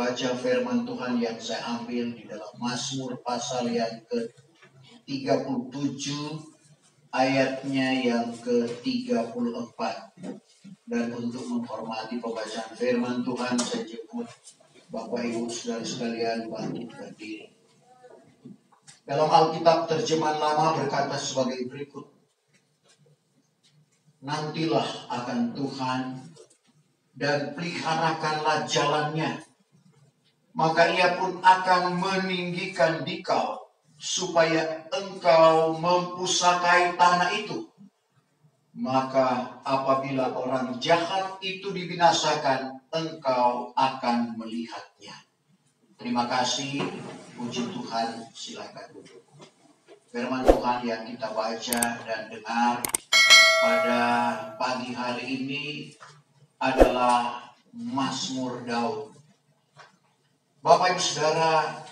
membaca firman Tuhan yang saya ambil di dalam Mazmur pasal yang ke-37 ayatnya yang ke-34. Dan untuk menghormati pembacaan firman Tuhan, saya jemput Bapak Ibu Saudara sekalian bangkit berdiri. Dalam Alkitab terjemahan lama berkata sebagai berikut. Nantilah akan Tuhan dan peliharakanlah jalannya, maka ia pun akan meninggikan dikau, supaya engkau mempusakai tanah itu. Maka apabila orang jahat itu dibinasakan, engkau akan melihatnya. Terima kasih, puji Tuhan, silakan duduk. Firman Tuhan yang kita baca dan dengar pada pagi hari ini adalah Mazmur Daud. Bapak Ibu Saudara,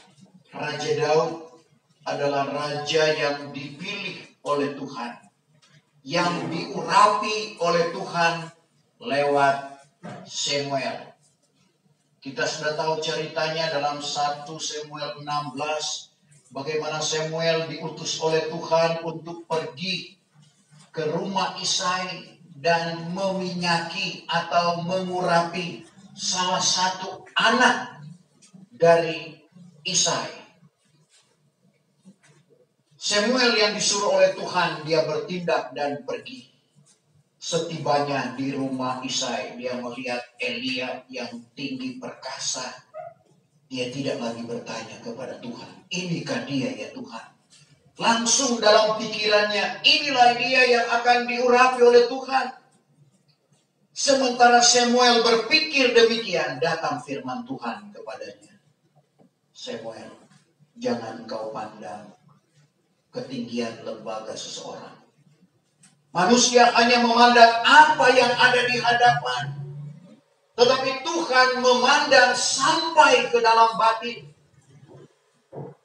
Raja Daud adalah raja yang dipilih oleh Tuhan, yang diurapi oleh Tuhan lewat Samuel. Kita sudah tahu ceritanya dalam 1 Samuel 16, bagaimana Samuel diutus oleh Tuhan untuk pergi ke rumah Isai dan meminyaki atau mengurapi salah satu anak dari Isai. Samuel yang disuruh oleh Tuhan, dia bertindak dan pergi. Setibanya di rumah Isai, dia melihat Elia yang tinggi perkasa. Dia tidak lagi bertanya kepada Tuhan, inikah dia ya Tuhan? Langsung dalam pikirannya, inilah dia yang akan diurapi oleh Tuhan. Sementara Samuel berpikir demikian, datang firman Tuhan kepadanya. Samuel, jangan engkau pandang ketinggian lembaga seseorang. Manusia hanya memandang apa yang ada di hadapan. Tetapi Tuhan memandang sampai ke dalam batin.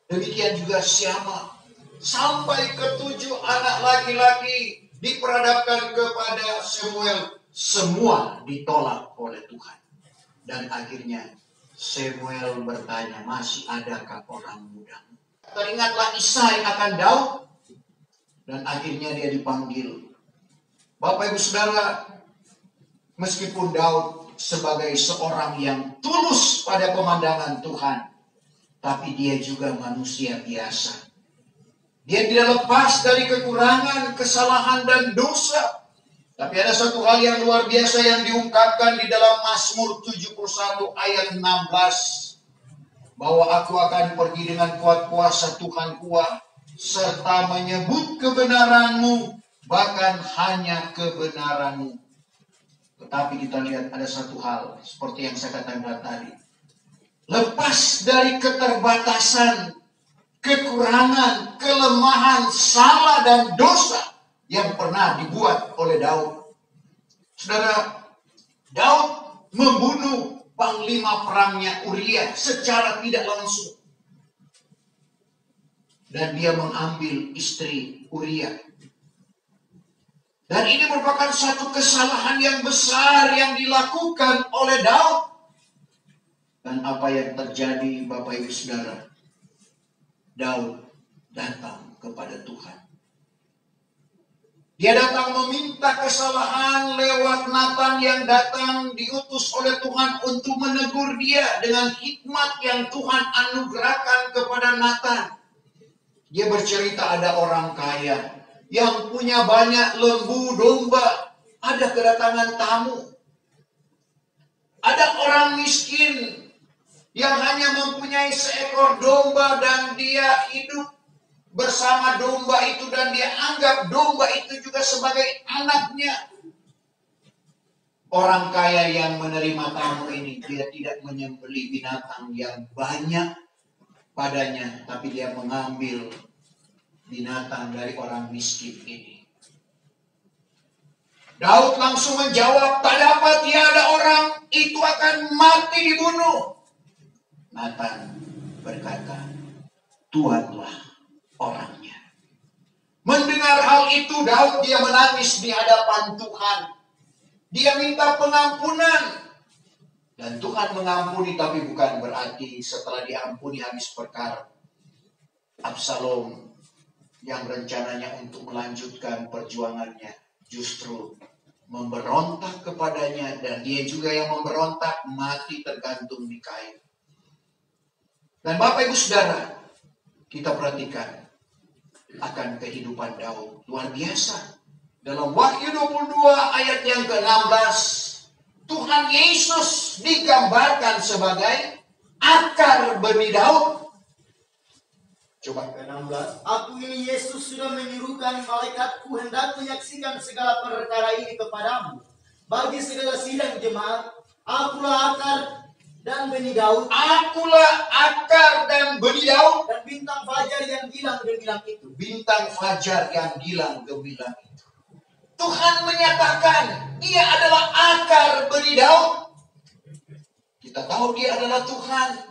Demikian juga Syama. Sampai ke-7 anak laki-laki diperhadapkan kepada Samuel. Semua ditolak oleh Tuhan. Dan akhirnya Samuel bertanya, masih adakah orang muda? Teringatlah Isai akan Daud. Dan akhirnya dia dipanggil. Bapak Ibu Saudara, meskipun Daud sebagai seorang yang tulus pada pemandangan Tuhan, tapi dia juga manusia biasa. Dia tidak lepas dari kekurangan, kesalahan, dan dosa. Tapi ada satu hal yang luar biasa yang diungkapkan di dalam Mazmur 71 ayat 16. Bahwa aku akan pergi dengan kuat kuasa Tuhanku, serta menyebut kebenaran-Mu, bahkan hanya kebenaran-Mu. Tetapi kita lihat ada satu hal, seperti yang saya katakan tadi. Lepas dari keterbatasan, kekurangan, kelemahan, salah, dan dosa yang pernah dibuat oleh Daud. Saudara, Daud membunuh panglima perangnya Uria secara tidak langsung. Dan dia mengambil istri Uria. Dan ini merupakan satu kesalahan yang besar yang dilakukan oleh Daud. Dan apa yang terjadi Bapak Ibu Saudara? Daud datang kepada Tuhan. Dia datang meminta kesalahan lewat Natan yang datang diutus oleh Tuhan untuk menegur dia dengan hikmat yang Tuhan anugerahkan kepada Natan. Dia bercerita ada orang kaya yang punya banyak lembu domba. Ada kedatangan tamu. Ada orang miskin yang hanya mempunyai seekor domba dan dia hidup bersama domba itu dan dia anggap domba itu juga sebagai anaknya. Orang kaya yang menerima tamu ini, dia tidak menyembelih binatang yang banyak padanya, tapi dia mengambil binatang dari orang miskin ini. Daud langsung menjawab, tak dapat tiada orang itu akan mati dibunuh. Natan berkata, Tuhanlah orangnya. Mendengar hal itu, Daud dia menangis di hadapan Tuhan. Dia minta pengampunan. Dan Tuhan mengampuni, tapi bukan berarti setelah diampuni habis perkara. Absalom yang rencananya untuk melanjutkan perjuangannya justru memberontak kepadanya, dan dia juga yang memberontak mati tergantung di kayu. Dan Bapak Ibu Saudara, kita perhatikan akan kehidupan Daud. Luar biasa. Dalam Wahyu 22 ayat yang ke-16, Tuhan Yesus digambarkan sebagai akar benih Daud. Coba ke-16. Aku ini Yesus sudah menyuruhkan malaikatku hendak menyaksikan segala perkara ini kepadamu. Bagi segala sidang jemaat, akulah akar dan benih Daud. Akulah akar dan benih Daud. Dan bintang fajar yang gilang gemilang itu. Bintang fajar yang gilang gemilang itu. Tuhan menyatakan dia adalah akar benih Daud. Kita tahu dia adalah Tuhan.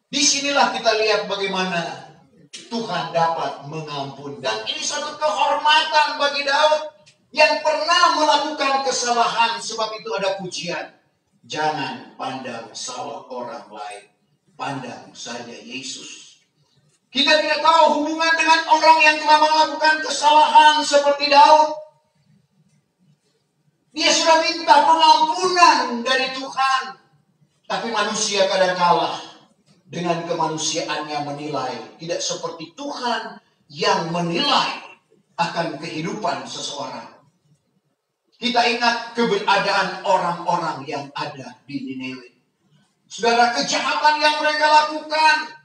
Disinilah kita lihat bagaimana Tuhan dapat mengampuni. Dan ini satu kehormatan bagi Daud yang pernah melakukan kesalahan. Sebab itu ada pujian. Jangan pandang salah orang lain, pandang saja Yesus. Kita tidak tahu hubungan dengan orang yang telah melakukan kesalahan seperti Daud. Dia sudah minta pengampunan dari Tuhan. Tapi manusia kadang-kala dengan kemanusiaannya menilai. Tidak seperti Tuhan yang menilai akan kehidupan seseorang. Kita ingat keberadaan orang-orang yang ada di Niniwe. Saudara, kejahatan yang mereka lakukan.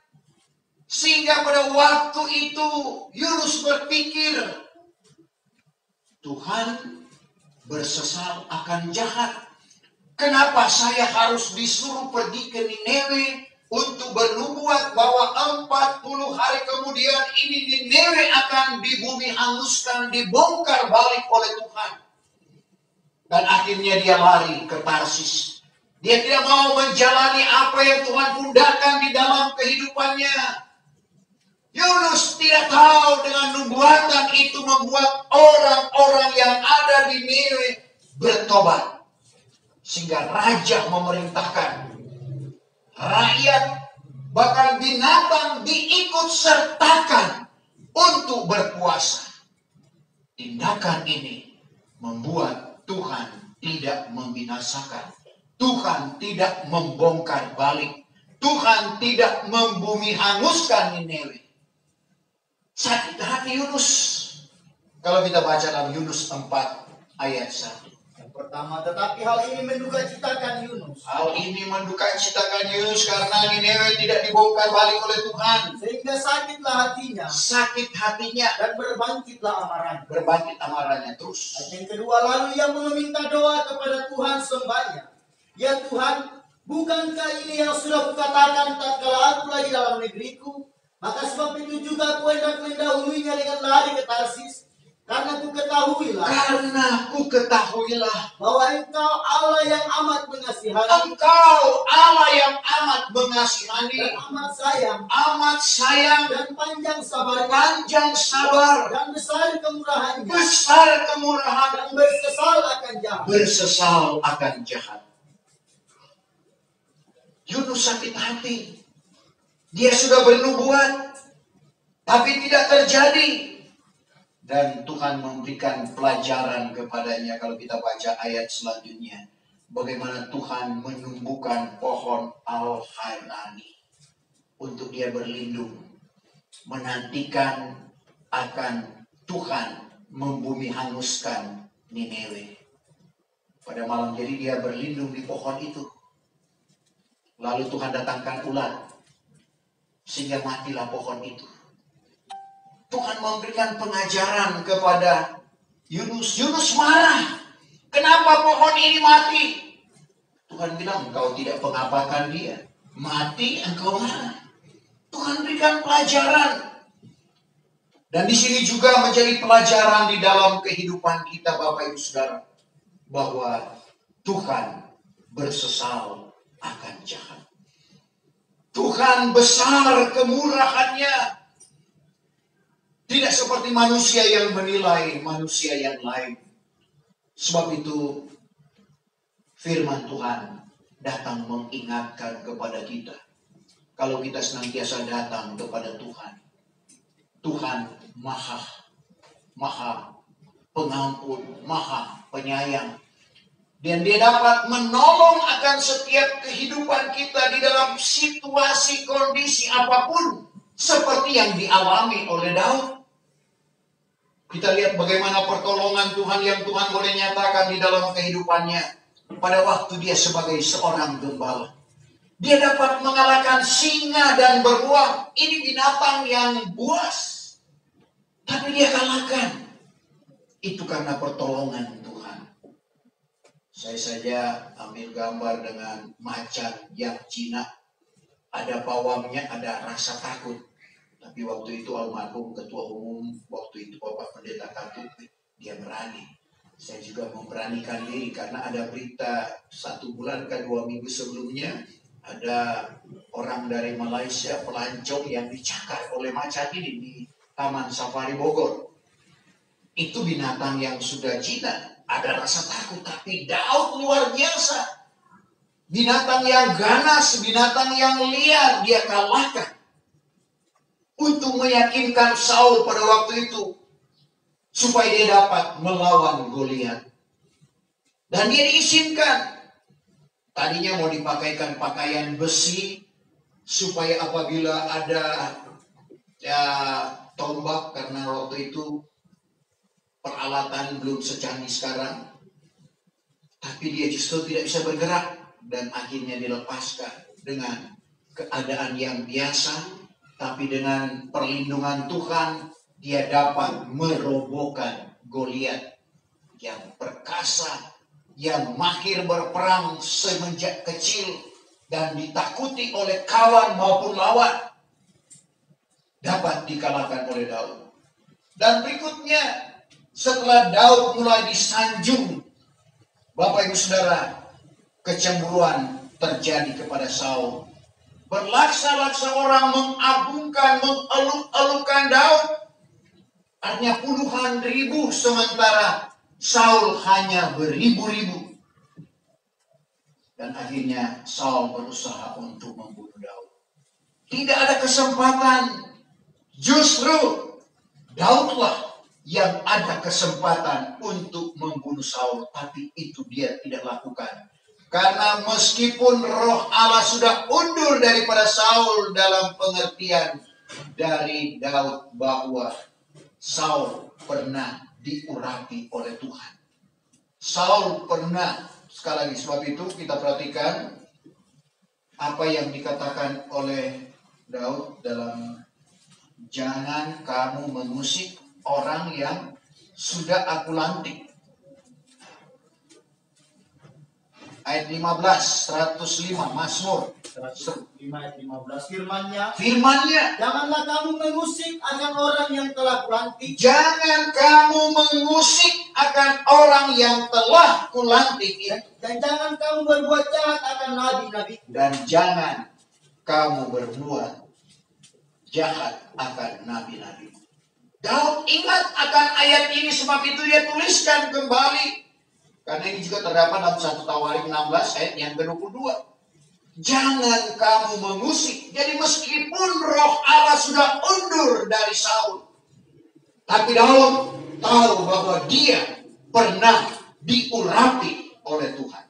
Sehingga pada waktu itu Yunus berpikir, Tuhan bersesal akan jahat. Kenapa saya harus disuruh pergi ke Niniwe untuk bernubuat bahwa 40 hari kemudian ini Niniwe akan dibumi hanguskan, dibongkar balik oleh Tuhan. Dan akhirnya dia lari ke Tarsis. Dia tidak mau menjalani apa yang Tuhan pundakkan di dalam kehidupannya. Yunus tidak tahu dengan nubuatan itu membuat orang-orang yang ada di Niniwe bertobat. Sehingga raja memerintahkan rakyat, bahkan binatang diikut sertakan untuk berpuasa. Tindakan ini membuat Tuhan tidak membinasakan. Tuhan tidak membongkar balik. Tuhan tidak membumi hanguskan Niniwe. Sakit hati Yunus. Kalau kita baca dalam Yunus 4 ayat 1. Yang pertama, tetapi hal ini mendukacitakan Yunus. Hal ini mendukacitakan Yunus karena Niniwe tidak dibongkar balik oleh Tuhan. Sehingga sakitlah hatinya. Sakit hatinya. Dan berbangkitlah amarahnya. Berbangkit amarahnya terus. Ayat yang kedua, lalu ia meminta doa kepada Tuhan sembahnya. Ya Tuhan, bukankah ini yang sudah kukatakan tatkala aku lagi dalam negeriku? Maka sebab itu juga aku hendak mendahulunya dengan lari ke Tarsis. Karena ku ketahuilah bahwa Engkau Allah yang amat mengasihani. Engkau Allah yang amat mengasihani. Dan amat sayang. Amat sayang. Dan panjang sabar. Panjang sabar. Dan besar kemurahannya. Besar kemurahan. Dan bersesal akan jahat. Bersesal akan jahat. Yunus sakit hati. Dia sudah bernubuat, tapi tidak terjadi. Dan Tuhan memberikan pelajaran kepadanya. Kalau kita baca ayat selanjutnya, bagaimana Tuhan menumbuhkan pohon al-hairani untuk dia berlindung, menantikan akan Tuhan membumi hanguskan Niniwe. Pada malam jadi dia berlindung di pohon itu. Lalu Tuhan datangkan ulat, sehingga matilah pohon itu. Tuhan memberikan pengajaran kepada Yunus. Yunus marah. Kenapa pohon ini mati? Tuhan bilang, engkau tidak pengapakan dia. Mati, engkau marah. Tuhan berikan pelajaran. Dan di sini juga menjadi pelajaran di dalam kehidupan kita, Bapak Ibu Saudara, bahwa Tuhan bersesal akan jahat. Tuhan besar kemurahannya. Tidak seperti manusia yang menilai manusia yang lain. Sebab itu firman Tuhan datang mengingatkan kepada kita. Kalau kita senantiasa datang kepada Tuhan, Tuhan maha pengampun, maha penyayang. Dan dia dapat menolong akan setiap kehidupan kita di dalam situasi kondisi apapun. Seperti yang dialami oleh Daud. Kita lihat bagaimana pertolongan Tuhan yang Tuhan boleh nyatakan di dalam kehidupannya. Pada waktu dia sebagai seorang gembala. Dia dapat mengalahkan singa dan beruang. Ini binatang yang buas. Tapi dia kalahkan. Itu karena pertolongan Tuhan. Saya saja ambil gambar dengan macan yang jinak. Ada pawangnya, ada rasa takut. Tapi waktu itu almarhum ketua umum, waktu itu Bapak Pendeta Katut, dia berani. Saya juga memberanikan diri karena ada berita 1 bulan ke 2 minggu sebelumnya. Ada orang dari Malaysia, pelancong yang dicakar oleh macan ini di Taman Safari Bogor. Itu binatang yang sudah jinak, ada rasa takut. Tapi Daud luar biasa. Binatang yang ganas, binatang yang liar, dia kalahkan. Untuk meyakinkan Saul pada waktu itu. Supaya dia dapat melawan Goliat. Dan dia diizinkan. Tadinya mau dipakaikan pakaian besi. Supaya apabila ada tombak, karena waktu itu peralatan belum secanggih sekarang. Tapi dia justru tidak bisa bergerak. Dan akhirnya dilepaskan dengan keadaan yang biasa. Tapi dengan perlindungan Tuhan, dia dapat merobohkan Goliat yang perkasa, yang mahir berperang semenjak kecil, dan ditakuti oleh kawan maupun lawan. Dapat dikalahkan oleh Daud. Dan berikutnya, setelah Daud mulai disanjung, Bapak Ibu Saudara, kecemburuan terjadi kepada Saul. Berlaksa-laksa orang mengagungkan, mengeluk-elukan Daud. Artinya puluhan ribu, sementara Saul hanya beribu-ribu. Dan akhirnya Saul berusaha untuk membunuh Daud. Tidak ada kesempatan. Justru Daudlah yang ada kesempatan untuk membunuh Saul. Tapi itu dia tidak lakukan. Karena meskipun roh Allah sudah undur daripada Saul dalam pengertian dari Daud bahwa Saul pernah diurapi oleh Tuhan. Saul pernah, sekali lagi sebab itu kita perhatikan apa yang dikatakan oleh Daud dalam jangan kamu mengusik orang yang sudah aku lantik. Ayat 15, 105, Mazmur 105 ayat 15. Firman-Nya, janganlah kamu mengusik akan orang yang telah kulantik. Jangan kamu mengusik akan orang yang telah kulantik. Dan jangan kamu berbuat jahat akan nabi-nabi. Dan jangan kamu berbuat jahat akan nabi-nabi. Daud ingat akan ayat ini, sebab itu dia tuliskan kembali. Karena ini juga terdapat dalam 1 Tawarik 16 ayat yang ke-22. Jangan kamu mengusik. Jadi meskipun roh Allah sudah undur dari Saul, tapi Daud tahu bahwa dia pernah diurapi oleh Tuhan.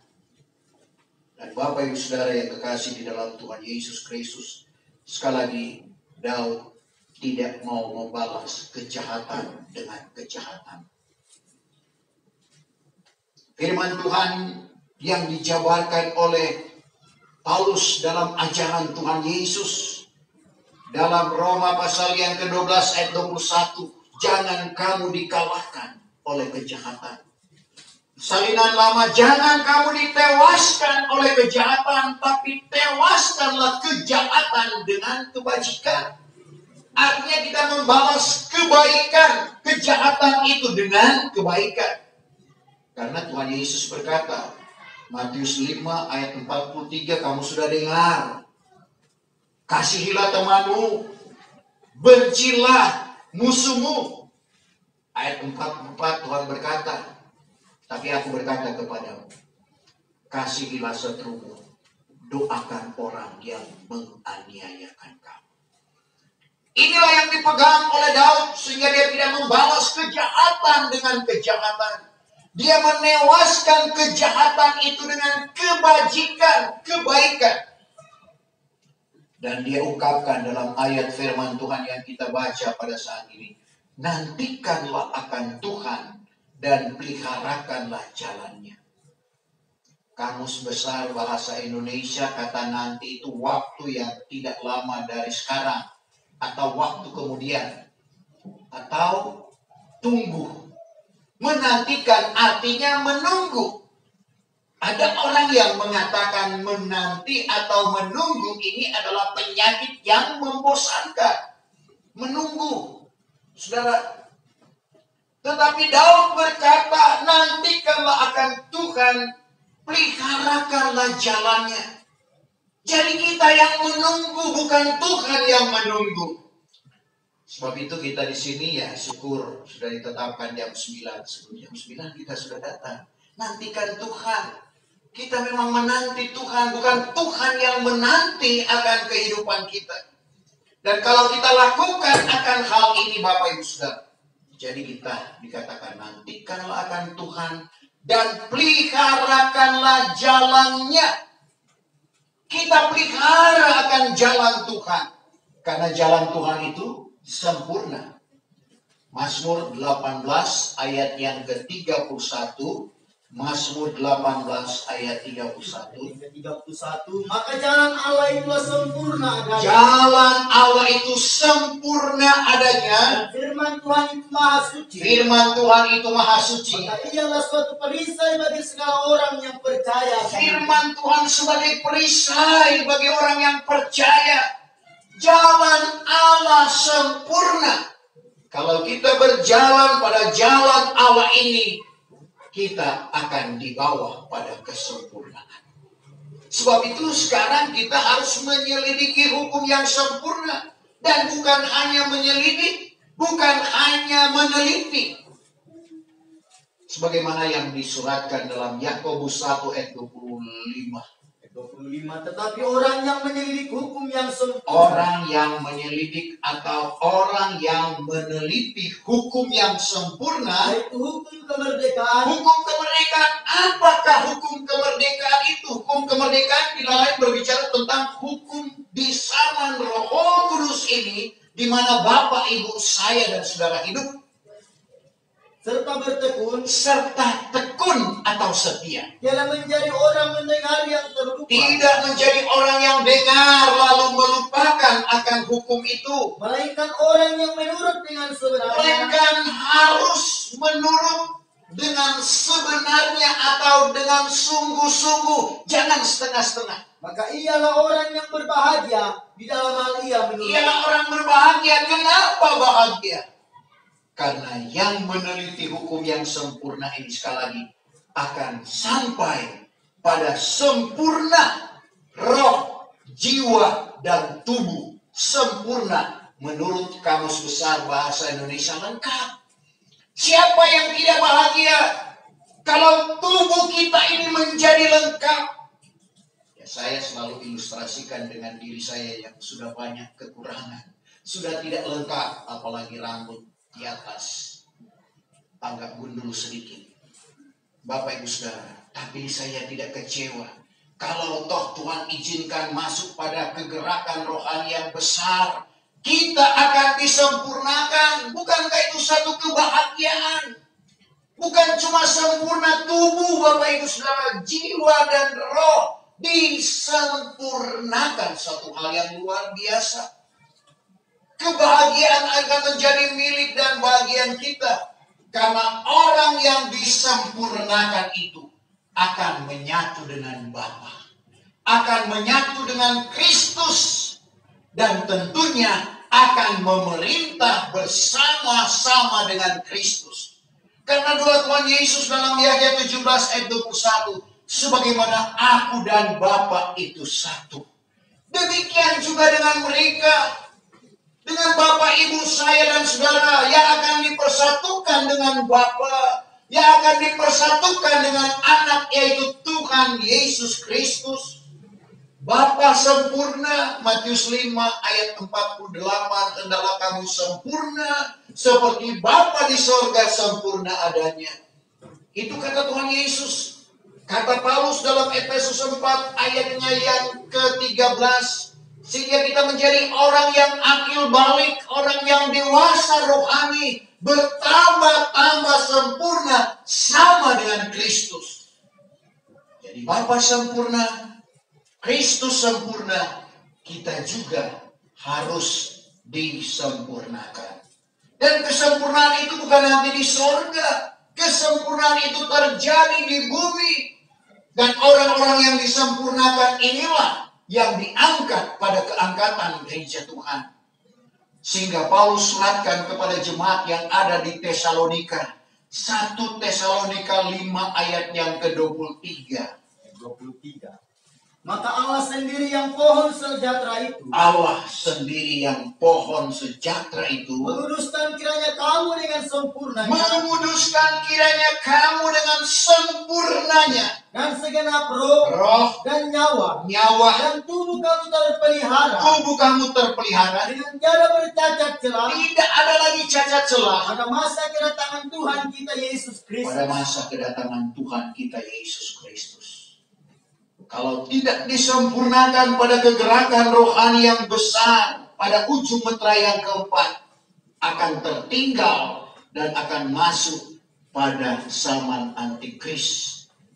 Dan Bapak Ibu Saudara yang kekasih di dalam Tuhan Yesus Kristus, sekali lagi Daud tidak mau membalas kejahatan dengan kejahatan. Firman Tuhan yang dijabarkan oleh Paulus dalam ajaran Tuhan Yesus dalam Roma pasal yang ke-12 ayat 21, jangan kamu dikalahkan oleh kejahatan. Salinan lama, jangan kamu ditewaskan oleh kejahatan, tapi tewaskanlah kejahatan dengan kebajikan. Artinya kita membalas kebaikan, kejahatan itu dengan kebaikan. Karena Tuhan Yesus berkata, Matius 5 ayat 43, kamu sudah dengar. Kasihilah temanmu, bencilah musuhmu. Ayat 44 Tuhan berkata, tapi aku berkata kepadamu, kasihilah seterumu, doakan orang yang menganiayakan kamu. Inilah yang dipegang oleh Daud sehingga dia tidak membalas kejahatan dengan kejahatan. Dia menewaskan kejahatan itu dengan kebaikan. Dan dia ungkapkan dalam ayat firman Tuhan yang kita baca pada saat ini. Nantikanlah akan Tuhan dan peliharakanlah jalannya. Kamus Besar Bahasa Indonesia kata nanti itu waktu yang tidak lama dari sekarang. Atau waktu kemudian. Atau tunggu. Menantikan artinya menunggu. Ada orang yang mengatakan menanti atau menunggu ini adalah penyakit yang membosankan. Menunggu. Saudara. Tetapi Daud berkata, nantikanlah akan Tuhan, peliharakanlah jalannya. Jadi kita yang menunggu, bukan Tuhan yang menunggu. Sebab itu kita di sini ya syukur sudah ditetapkan jam 9. Sebelum jam 9 kita sudah datang. Nantikan Tuhan. Kita memang menanti Tuhan, bukan Tuhan yang menanti akan kehidupan kita. Dan kalau kita lakukan akan hal ini Bapak Ibu Saudara. Jadi kita dikatakan nantikanlah akan Tuhan dan peliharakanlah jalannya. Kita pelihara akan jalan Tuhan. Karena jalan Tuhan itu sempurna. Mazmur 18 ayat yang ke-31. Mazmur 18 ayat 31. Maka jalan Allah itulah sempurna adanya. Jalan Allah itu sempurna adanya. Dan firman Tuhan itu maha suci. Firman Tuhan itu maha suci. Maka ialah suatu perisai bagi segala orang yang percaya. Firman Tuhan sebagai perisai bagi orang yang percaya. Jalan Allah sempurna. Kalau kita berjalan pada jalan Allah ini, kita akan dibawa pada kesempurnaan. Sebab itu sekarang kita harus menyelidiki hukum yang sempurna. Dan bukan hanya menyelidik, bukan hanya meneliti. Sebagaimana yang disuratkan dalam Yakobus 1 ayat 25. Tetapi orang yang menyelidik hukum yang sempurna. Orang yang menyelidik atau orang yang meneliti hukum yang sempurna. Yaitu hukum kemerdekaan. Hukum kemerdekaan. Apakah hukum kemerdekaan itu? Hukum kemerdekaan tidak lain berbicara tentang hukum di zaman Roh Kudus ini. Di mana Bapak, Ibu, saya dan saudara hidup. Serta bertekun. Serta tekun atau setia. Tidak menjadi orang mendengar yang terlupa. Tidak menjadi orang yang dengar lalu melupakan akan hukum itu. Melainkan orang yang menurut dengan sebenarnya. Melainkan harus menurut dengan sebenarnya atau dengan sungguh-sungguh. Jangan setengah-setengah. Maka ialah orang yang berbahagia di dalam hal ia menurut. Ialah orang berbahagia. Kenapa bahagia? Karena yang meneliti hukum yang sempurna ini sekali lagi akan sampai pada sempurna roh, jiwa, dan tubuh. Sempurna menurut Kamus Besar Bahasa Indonesia lengkap. Siapa yang tidak bahagia kalau tubuh kita ini menjadi lengkap? Ya, saya selalu ilustrasikan dengan diri saya yang sudah banyak kekurangan. Sudah tidak lengkap, apalagi rambut di atas agak gundul sedikit. Bapak Ibu Saudara, tapi saya tidak kecewa. Kalau toh Tuhan izinkan masuk pada kegerakan rohani yang besar, kita akan disempurnakan. Bukankah itu satu kebahagiaan? Bukan cuma sempurna tubuh Bapak Ibu Saudara, jiwa dan roh disempurnakan, satu hal yang luar biasa. Kebahagiaan akan menjadi milik dan bagian kita. Karena orang yang disempurnakan itu akan menyatu dengan Bapa, akan menyatu dengan Kristus, dan tentunya akan memerintah bersama-sama dengan Kristus. Karena doa Tuhan Yesus dalam Yahya 17 ayat 21, sebagaimana aku dan Bapa itu satu. Demikian juga dengan mereka. Dengan Bapak, Ibu, saya dan saudara yang akan dipersatukan dengan Bapa, yang akan dipersatukan dengan Anak, yaitu Tuhan Yesus Kristus. Bapa sempurna, Matius 5 ayat 48, hendaklah kamu sempurna seperti Bapa di sorga sempurna adanya. Itu kata Tuhan Yesus. Kata Paulus dalam Efesus 4 ayatnya yang ke-13. Sehingga kita menjadi orang yang akil balik, orang yang dewasa rohani, bertambah-tambah sempurna sama dengan Kristus. Jadi Bapa sempurna, Kristus sempurna, kita juga harus disempurnakan. Dan kesempurnaan itu bukan nanti di sorga. Kesempurnaan itu terjadi di bumi. Dan orang-orang yang disempurnakan inilah yang diangkat pada keangkatan gereja Tuhan. Sehingga Paulus suratkan kepada jemaat yang ada di Tesalonika. 1 Tesalonika 5 ayat yang ke-23. 23. Maka Allah sendiri yang pohon sejahtera itu, Allah sendiri yang pohon sejahtera itu menguduskan kiranya kamu dengan sempurnanya, dan segenap roh dan nyawa dan tubuh kamu terpelihara dengan tiada bercacat celah, tidak ada lagi cacat celah pada masa kedatangan Tuhan kita Yesus Kristus. pada masa kedatangan Tuhan kita Yesus Kristus. Kalau tidak disempurnakan pada kegerakan rohani yang besar, pada ujung meterai yang keempat, akan tertinggal dan akan masuk pada zaman antikris.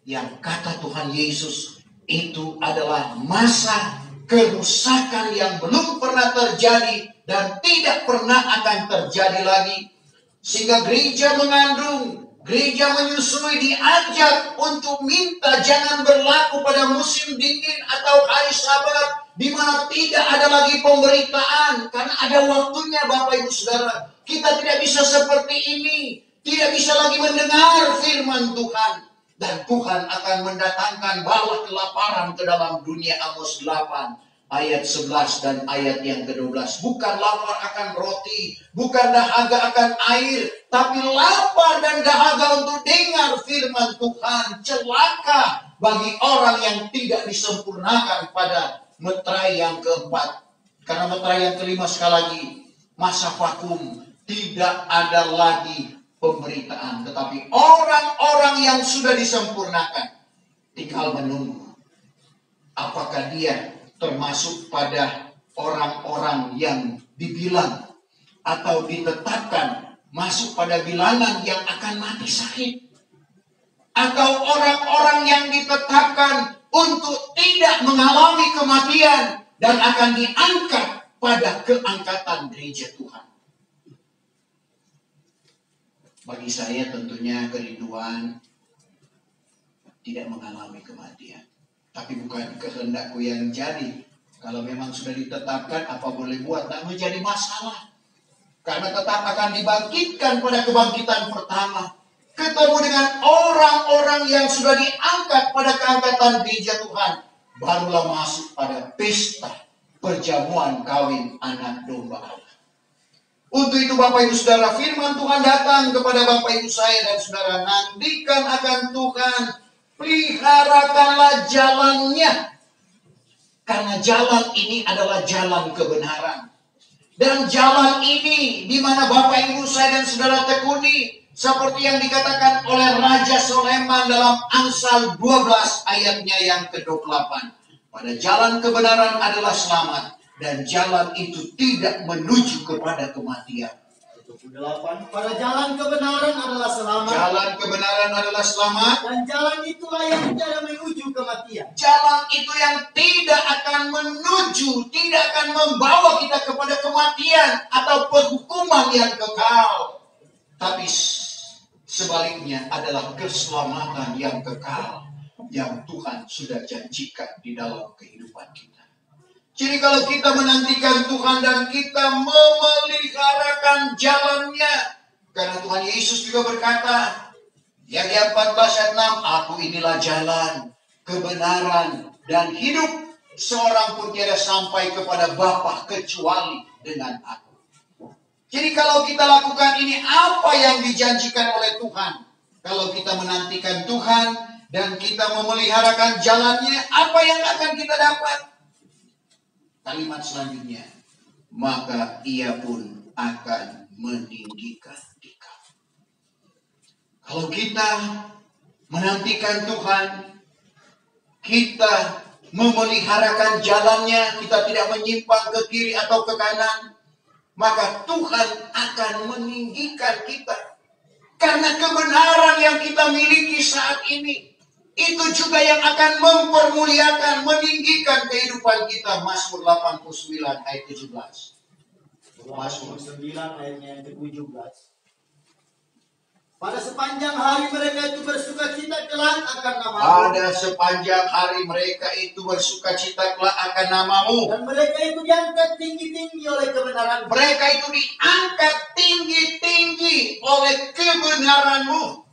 Yang kata Tuhan Yesus, itu adalah masa kerusakan yang belum pernah terjadi dan tidak pernah akan terjadi lagi. Sehingga gereja mengandung, gereja menyusui, diajak untuk minta jangan berlaku pada musim dingin atau hari Sabat di mana tidak ada lagi pemberitaan, karena ada waktunya Bapak Ibu Saudara. Kita tidak bisa seperti ini, tidak bisa lagi mendengar firman Tuhan, dan Tuhan akan mendatangkan bala kelaparan ke dalam dunia. Amos 8 ayat 11 dan ayat yang ke-12. Bukan lapar akan roti, bukan dahaga akan air, tapi lapar dan dahaga untuk dengar firman Tuhan. Celaka bagi orang yang tidak disempurnakan pada meterai yang keempat. Karena meterai yang kelima, sekali lagi, masa vakum, tidak ada lagi pemberitaan. Tetapi orang-orang yang sudah disempurnakan tinggal menunggu apakah dia termasuk pada orang-orang yang dibilang atau ditetapkan masuk pada bilangan yang akan mati sakit, atau orang-orang yang ditetapkan untuk tidak mengalami kematian dan akan diangkat pada keangkatan gereja Tuhan. Bagi saya tentunya kerinduan tidak mengalami kematian. Tapi bukan kehendakku yang jadi. Kalau memang sudah ditetapkan, apa boleh buat? Tak menjadi masalah. Karena tetap akan dibangkitkan pada kebangkitan pertama. Ketemu dengan orang-orang yang sudah diangkat pada keangkatan gereja Tuhan. Barulah masuk pada pesta perjamuan kawin anak domba Allah. Untuk itu Bapak Ibu Saudara, firman Tuhan datang kepada Bapak Ibu saya dan Saudara. Nantikan akan Tuhan, peliharakanlah jalannya. Karena jalan ini adalah jalan kebenaran. Dan jalan ini di mana Bapak Ibu saya dan Saudara tekuni, seperti yang dikatakan oleh Raja Soleman dalam Amsal 12 ayatnya yang ke-28. Pada jalan kebenaran adalah selamat, dan jalan itu tidak menuju kepada kematian. 28. Pada jalan kebenaran adalah selamat. Jalan kebenaran adalah selamat. Dan jalan itulah yang tidak menuju kematian. Jalan itu yang tidak akan menuju, tidak akan membawa kita kepada kematian atau penghukuman yang kekal. Tapi sebaliknya adalah keselamatan yang kekal yang Tuhan sudah janjikan di dalam kehidupan kita. Jadi kalau kita menantikan Tuhan dan kita memeliharakan jalannya, karena Tuhan Yesus juga berkata, Yahya 14 ayat 6, aku inilah jalan, kebenaran, dan hidup. Seorang pun tiada sampai kepada Bapa kecuali dengan aku. Jadi kalau kita lakukan ini, apa yang dijanjikan oleh Tuhan? Kalau kita menantikan Tuhan dan kita memeliharakan jalannya, apa yang akan kita dapat? kalimat selanjutnya, maka ia pun akan meninggikan dikau. Kalau kita menantikan Tuhan, kita memeliharakan jalannya, kita tidak menyimpang ke kiri atau ke kanan, maka Tuhan akan meninggikan kita. Karena kebenaran yang kita miliki saat ini, itu juga yang akan mempermuliakan, meninggikan kehidupan kita. Mazmur 89 ayat 17. Mazmur 9 ayatnya yang ke-17. Pada sepanjang hari mereka itu bersukacita kelak akan namamu. Pada sepanjang hari mereka itu bersukacita kelak akan namamu. Dan mereka itu diangkat tinggi-tinggi oleh kebenaran. Mereka itu diangkat tinggi-tinggi oleh kebenaranmu.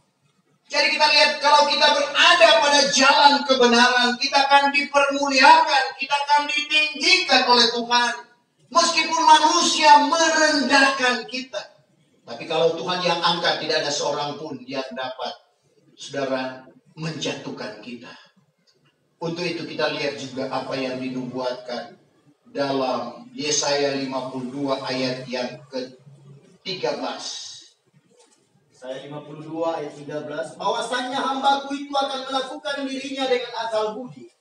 Jadi kita lihat, kalau kita berada pada jalan kebenaran, kita akan dipermuliakan, kita akan ditinggikan oleh Tuhan. Meskipun manusia merendahkan kita. Tapi kalau Tuhan yang angkat, tidak ada seorang pun yang dapat, saudara, menjatuhkan kita. Untuk itu kita lihat juga apa yang dinubuatkan dalam Yesaya 52 ayat yang ke-13. Yesaya 52 ayat 13. Bahwasannya hambaku itu akan melakukan dirinya dengan akal budi.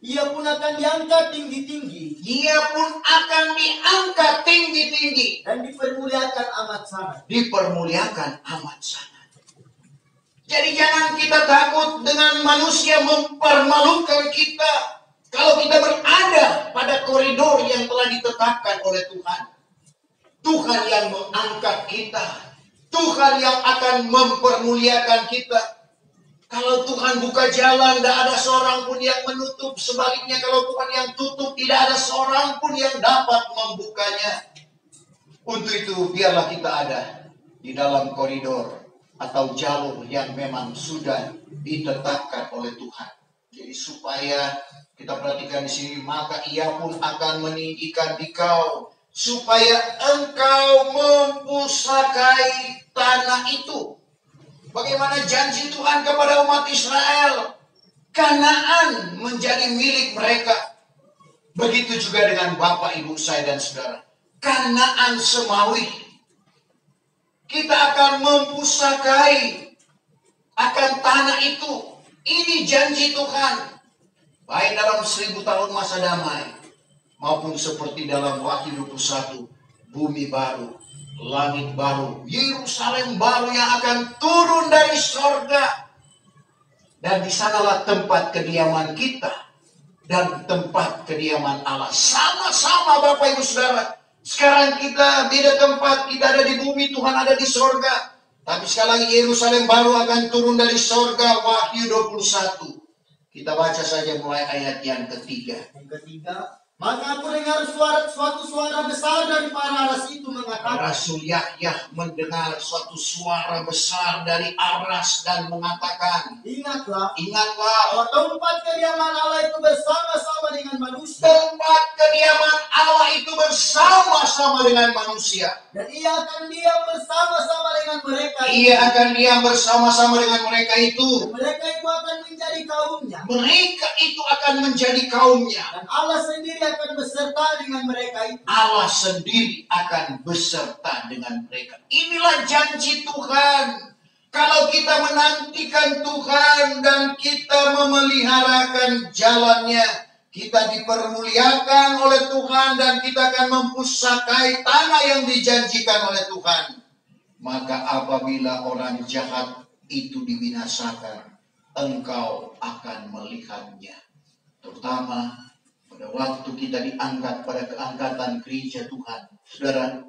Ia pun akan diangkat tinggi-tinggi. Ia pun akan diangkat tinggi-tinggi. Dan dipermuliakan amat sangat. Dipermuliakan amat sangat. Jadi jangan kita takut dengan manusia mempermalukan kita. Kalau kita berada pada koridor yang telah ditetapkan oleh Tuhan. Tuhan yang mengangkat kita. Tuhan yang akan mempermuliakan kita. Kalau Tuhan buka jalan, tidak ada seorang pun yang menutup. Sebaliknya, kalau Tuhan yang tutup, tidak ada seorang pun yang dapat membukanya. Untuk itu, biarlah kita ada di dalam koridor atau jalur yang memang sudah ditetapkan oleh Tuhan. Jadi supaya kita perhatikan di sini, maka ia pun akan meninggikan dikau, supaya engkau mempusakai tanah itu. Bagaimana janji Tuhan kepada umat Israel? Kanaan menjadi milik mereka. Begitu juga dengan Bapak, Ibu, saya dan saudara. Kanaan semawi. Kita akan mempusakai akan tanah itu. Ini janji Tuhan. Baik dalam 1000 tahun masa damai, maupun seperti dalam Wahyu 21, bumi baru, langit baru, Yerusalem baru yang akan turun dari sorga. Dan di sanalah tempat kediaman kita dan tempat kediaman Allah. Sama-sama Bapak Ibu Saudara. Sekarang kita beda tempat, kita ada di bumi, Tuhan ada di sorga. Tapi sekali lagi Yerusalem baru akan turun dari sorga. Wahyu 21. Kita baca saja mulai ayat yang ketiga. Yang ketiga. Maka aku dengar suatu suara besar dari para aras itu mengatakan. Rasul Yahya mendengar suatu suara besar dari aras dan mengatakan, Ingatlah ingatlah, bahwa tempat kediaman Allah itu bersama-sama dengan manusia. tempat kediaman Allah itu bersama-sama dengan manusia. Dan ia akan diam bersama-sama dengan mereka. Ia akan diam bersama-sama dengan mereka itu. Dan mereka itu akan menjadi kaumnya. Mereka itu akan menjadi kaumnya. Dan Allah sendiri akan beserta dengan mereka itu. Allah sendiri akan beserta dengan mereka. Inilah janji Tuhan. Kalau kita menantikan Tuhan dan kita memeliharakan jalannya, kita dipermuliakan oleh Tuhan dan kita akan mempusakai tanah yang dijanjikan oleh Tuhan. Maka apabila orang jahat itu dibinasakan, engkau akan melihatnya. Terutama pada waktu kita diangkat pada keangkatan gereja Tuhan. Saudara,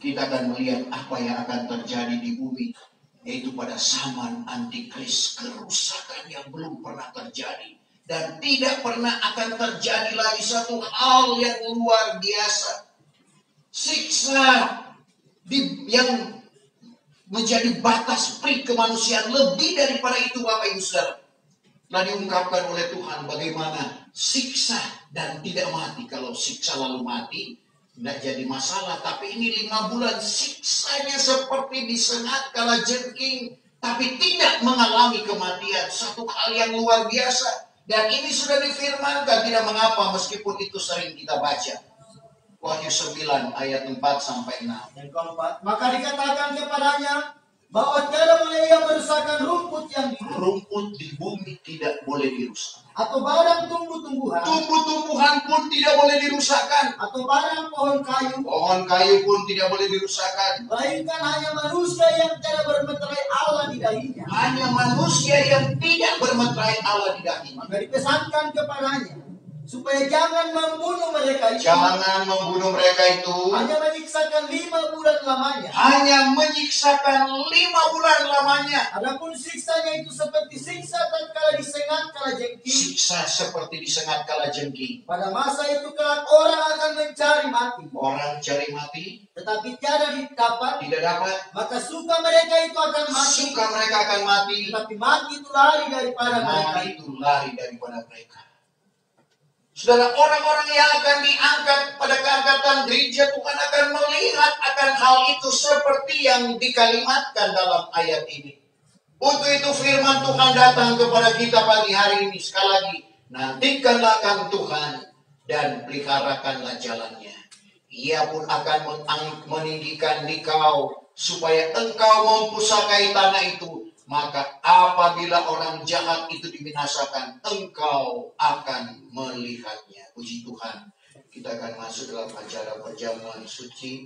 kita akan melihat apa yang akan terjadi di bumi. Yaitu pada zaman antikris, kerusakan yang belum pernah terjadi. Dan tidak pernah akan terjadi lagi satu hal yang luar biasa. Siksa yang menjadi batas pri kemanusiaan lebih daripada itu Bapak Ibu Saudara. Telah diungkapkan oleh Tuhan bagaimana siksa dan tidak mati. Kalau siksa lalu mati, tidak jadi masalah. Tapi ini 5 bulan siksanya seperti disengat kala jengking. Tapi tidak mengalami kematian. Satu hal yang luar biasa. Dan ini sudah difirmankan, tidak mengapa meskipun itu sering kita baca. Wahyu 9 ayat 4 sampai 6. Yang keempat, maka dikatakan kepadanya bahwa tidak boleh ia merusakkan rumput yang di bumi, Rumput di bumi tidak boleh dirusak. atau barang tumbuh-tumbuhan, Tumbuh-tumbuhan pun tidak boleh dirusakkan. atau barang pohon kayu, Pohon kayu pun tidak boleh dirusakkan. melainkan hanya manusia yang tidak bermeterai Allah di dahinya. Hanya manusia yang tidak bermeterai Allah di dahinya. Maka dipesankan kepadanya supaya jangan membunuh mereka itu, Jangan membunuh mereka itu. hanya menyiksakan 5 bulan lamanya. Hanya menyiksakan 5 bulan lamanya. Adapun siksanya itu seperti siksa tatkala disengat kalajengking. Siksa seperti disengat kalajengking. Pada masa itu kelak orang akan mencari mati, Orang cari mati, tetapi tiada didapat. tidak dapat. Maka suka mereka itu akan mati, Suka mereka akan mati. tetapi mati itu lari daripada mereka. Mati itu lari daripada mereka. Saudara, orang-orang yang akan diangkat pada keangkatan gereja, Tuhan akan melihat akan hal itu seperti yang dikalimatkan dalam ayat ini. Untuk itu firman Tuhan datang kepada kita pagi hari ini. Sekali lagi, nantikanlah akan Tuhan dan peliharakanlah jalannya. Ia pun akan meninggikan engkau supaya engkau mempusakai tanah itu. Maka apabila orang jahat itu dibinasakan, engkau akan melihatnya. Puji Tuhan. Kita akan masuk dalam acara perjamuan suci.